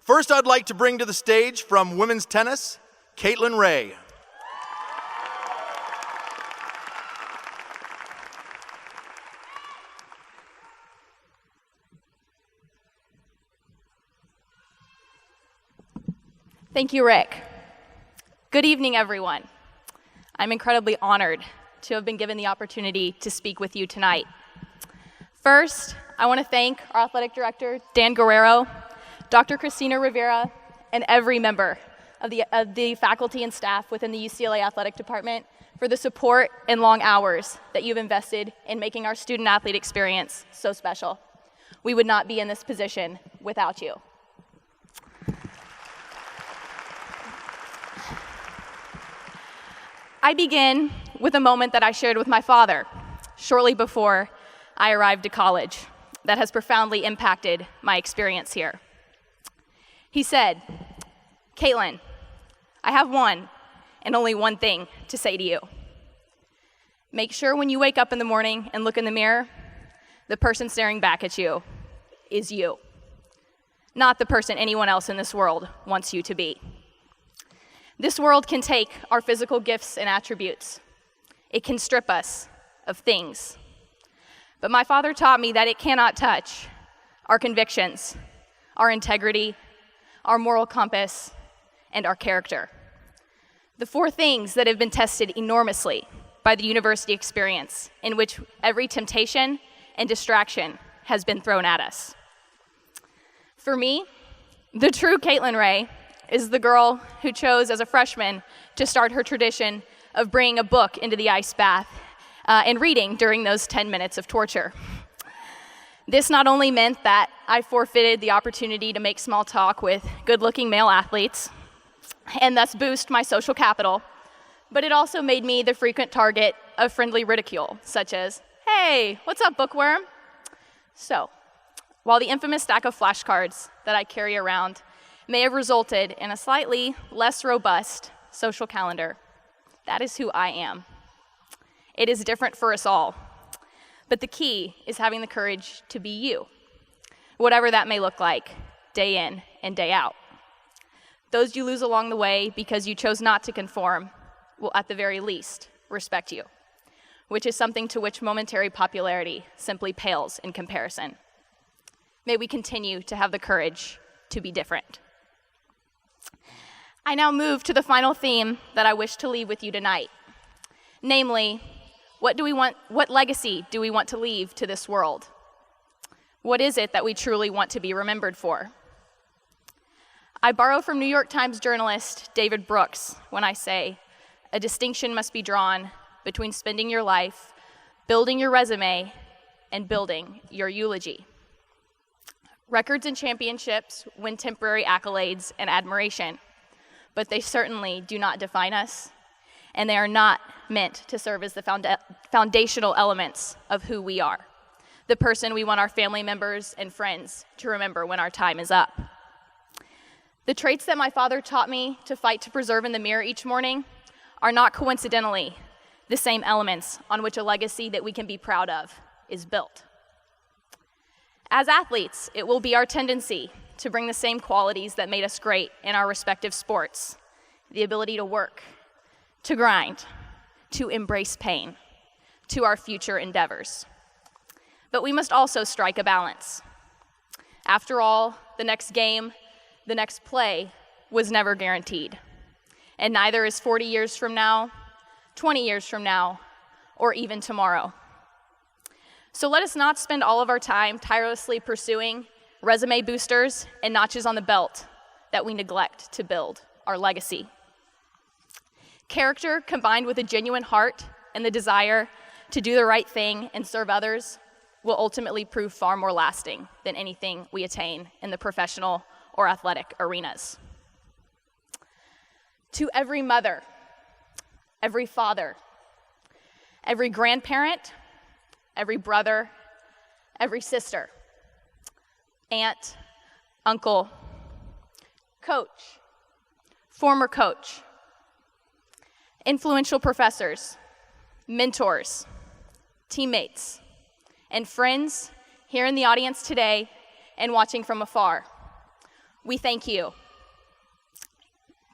First, I'd like to bring to the stage from women's tennis, Kaitlin Ray. Thank you, Rick. Good evening, everyone. I'm incredibly honored to have been given the opportunity to speak with you tonight. First, I want to thank our athletic director, Dan Guerrero, Dr. Christina Rivera, and every member of the faculty and staff within the UCLA Athletic Department for the support and long hours that you've invested in making our student-athlete experience so special. We would not be in this position without you. I begin with a moment that I shared with my father shortly before I arrived to college that has profoundly impacted my experience here. He said, "Kaitlin, I have one and only one thing to say to you. Make sure when you wake up in the morning and look in the mirror, the person staring back at you is you, not the person anyone else in this world wants you to be. This world can take our physical gifts and attributes. It can strip us of things. But my father taught me that it cannot touch our convictions, our integrity, our moral compass, and our character. The four things that have been tested enormously by the university experience, in which every temptation and distraction has been thrown at us. For me, the true Kaitlin Ray is the girl who chose as a freshman to start her tradition of bringing a book into the ice bath and reading during those 10 minutes of torture. This not only meant that I forfeited the opportunity to make small talk with good-looking male athletes and thus boost my social capital, but it also made me the frequent target of friendly ridicule, such as, "Hey, what's up, bookworm?" So, while the infamous stack of flashcards that I carry around may have resulted in a slightly less robust social calendar, that is who I am. It is different for us all, but the key is having the courage to be you, whatever that may look like, day in and day out. Those you lose along the way because you chose not to conform will at the very least respect you, which is something to which momentary popularity simply pales in comparison. May we continue to have the courage to be different. I now move to the final theme that I wish to leave with you tonight. Namely, what legacy do we want to leave to this world? What is it that we truly want to be remembered for? I borrow from New York Times journalist David Brooks when I say, a distinction must be drawn between spending your life, building your resume, and building your eulogy. Records and championships win temporary accolades and admiration, but they certainly do not define us, and they are not meant to serve as the foundational elements of who we are, the person we want our family members and friends to remember when our time is up. The traits that my father taught me to fight to preserve in the mirror each morning are not coincidentally the same elements on which a legacy that we can be proud of is built. As athletes, it will be our tendency to bring the same qualities that made us great in our respective sports, the ability to work, to grind, to embrace pain, to our future endeavors. But we must also strike a balance. After all, the next game, the next play was never guaranteed, and neither is 40 years from now, 20 years from now, or even tomorrow. So let us not spend all of our time tirelessly pursuing resume boosters and notches on the belt that we neglect to build our legacy. Character combined with a genuine heart and the desire to do the right thing and serve others will ultimately prove far more lasting than anything we attain in the professional or athletic arenas. To every mother, every father, every grandparent, every brother, every sister, aunt, uncle, coach, former coach, influential professors, mentors, teammates, and friends here in the audience today and watching from afar, we thank you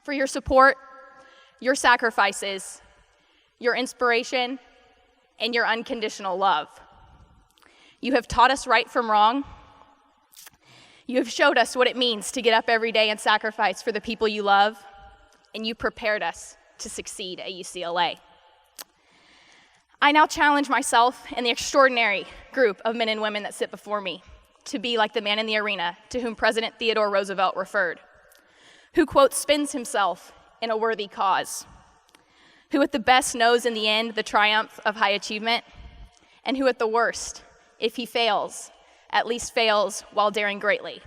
for your support, your sacrifices, your inspiration, and your unconditional love. You have taught us right from wrong. You have showed us what it means to get up every day and sacrifice for the people you love, and you prepared us to succeed at UCLA. I now challenge myself and the extraordinary group of men and women that sit before me to be like the man in the arena to whom President Theodore Roosevelt referred, who, quote, spends himself in a worthy cause, who at the best knows in the end the triumph of high achievement, and who at the worst, if he fails, at least fails while daring greatly,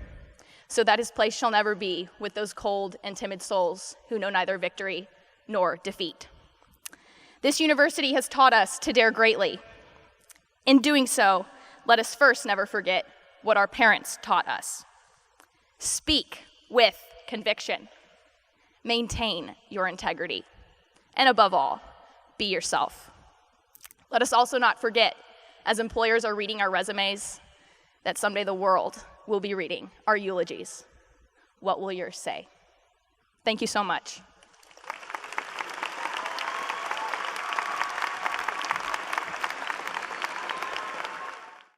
so that his place shall never be with those cold and timid souls who know neither victory nor defeat. This university has taught us to dare greatly. In doing so, let us first never forget what our parents taught us. Speak with conviction. Maintain your integrity. And above all, be yourself. Let us also not forget, as employers are reading our resumes, that someday the world will be reading our eulogies. What will yours say? Thank you so much.